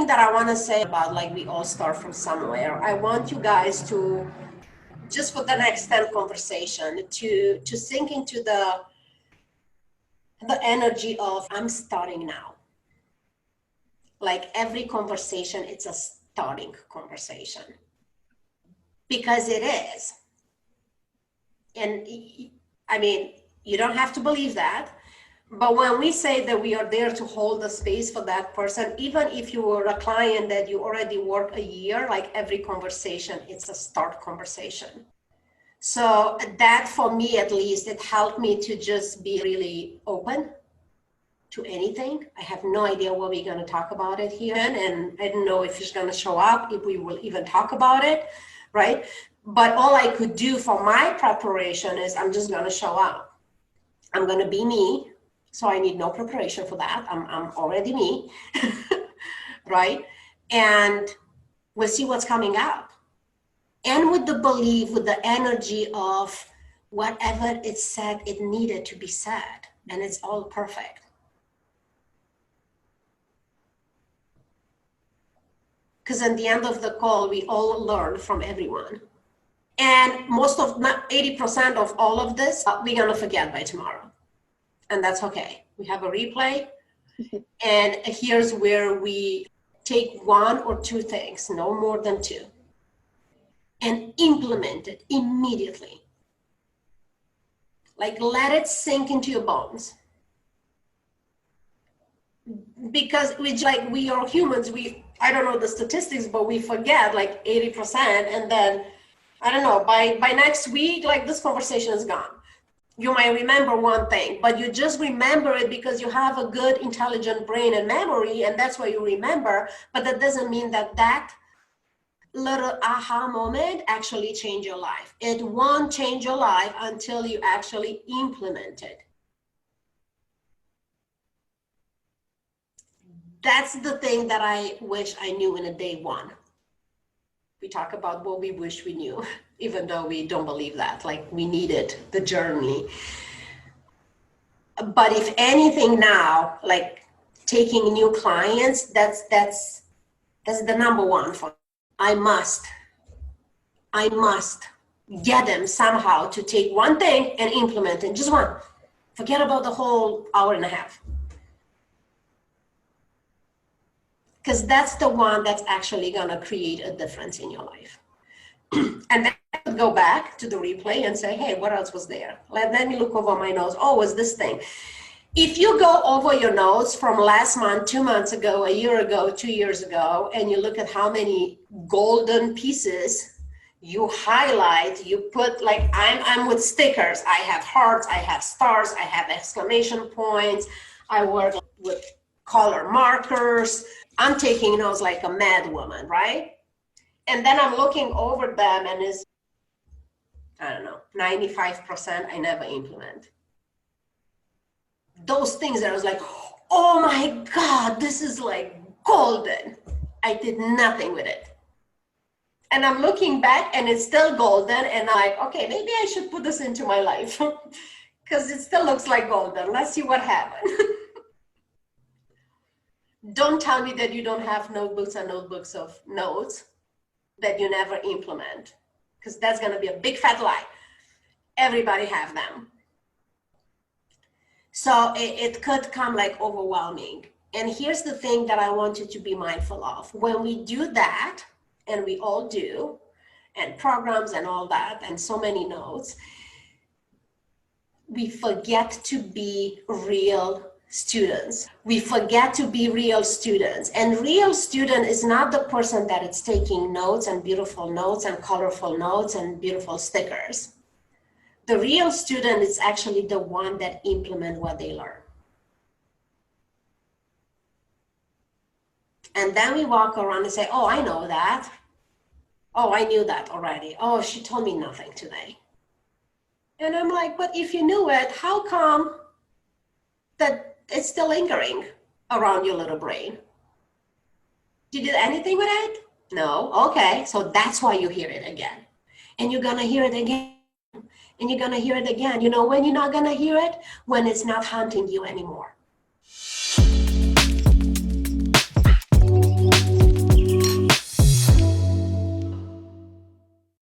that I want to say about, like, we all start from somewhere. I want you guys to, just for the next 10 conversation, to sink into the energy of, I'm starting now. Like every conversation, it's a starting conversation. Because it is. And I mean, you don't have to believe that. But when we say that we are there to hold the space for that person, even if you were a client that you already work a year, like every conversation, it's a start conversation. So that, for me at least, it helped me to just be really open to anything. I have no idea what we're going to talk about it here. And I don't know if he's going to show up, if we will even talk about it, right? But all I could do for my preparation is I'm just going to show up. I'm going to be me. So I need no preparation for that. I'm already me, right? And we'll see what's coming up. And with the belief, with the energy of whatever it said, it needed to be said. And it's all perfect. Because at the end of the call, we all learn from everyone. And most of, 80% of all of this, we're going to forget by tomorrow. And that's okay. We have a replay. And here's where we take one or two things, no more than two, and implement it immediately. Like, let it sink into your bones. Because we are humans, I don't know the statistics, but we forget like 80%. And then, I don't know, by next week, like, this conversation is gone. You might remember one thing, but you just remember it because you have a good, intelligent brain and memory, and that's why you remember. But that doesn't mean that that little aha moment actually change your life. It won't change your life until you actually implement it. That's the thing that I wish I knew in a day one. We talk about what we wish we knew, even though we don't believe that, like we needed the journey. But if anything now, like taking new clients, that's the number one for me. I must get them somehow to take one thing and implement it, just one. Forget about the whole hour and a half. Because that's the one that's actually going to create a difference in your life. And then I could go back to the replay and say, hey, what else was there? Let me look over my notes. Oh, was this thing. If you go over your notes from last month, 2 months ago, a year ago, 2 years ago, and you look at how many golden pieces you highlight, you put, like, I'm with stickers. I have hearts, I have stars, I have exclamation points. I work with color markers. I'm taking notes like a mad woman, right? And then I'm looking over them and it's, I don't know, 95% I never implement. Those things that I was like, oh my God, this is like golden. I did nothing with it. And I'm looking back and it's still golden. And I'm like, okay, maybe I should put this into my life because it still looks like golden. Let's see what happens. Don't tell me that you don't have notebooks and notebooks of notes that you never implement, because that's going to be a big fat lie. Everybody have them. So it could come like overwhelming. And here's the thing that I want you to be mindful of. When we do that, and we all do, and programs and all that, and so many notes, we forget to be real students. We forget to be real students. And real student is not the person that is taking notes and beautiful notes and colorful notes and beautiful stickers. The real student is actually the one that implement what they learn. And then we walk around and say, oh, I know that. Oh, I knew that already. Oh, she told me nothing today. And I'm like, but if you knew it, how come that it's still lingering around your little brain? You did anything with it? No. Okay, so that's why you hear it again. And you're gonna hear it again. And you're gonna hear it again. You know when you're not gonna hear it? When it's not haunting you anymore.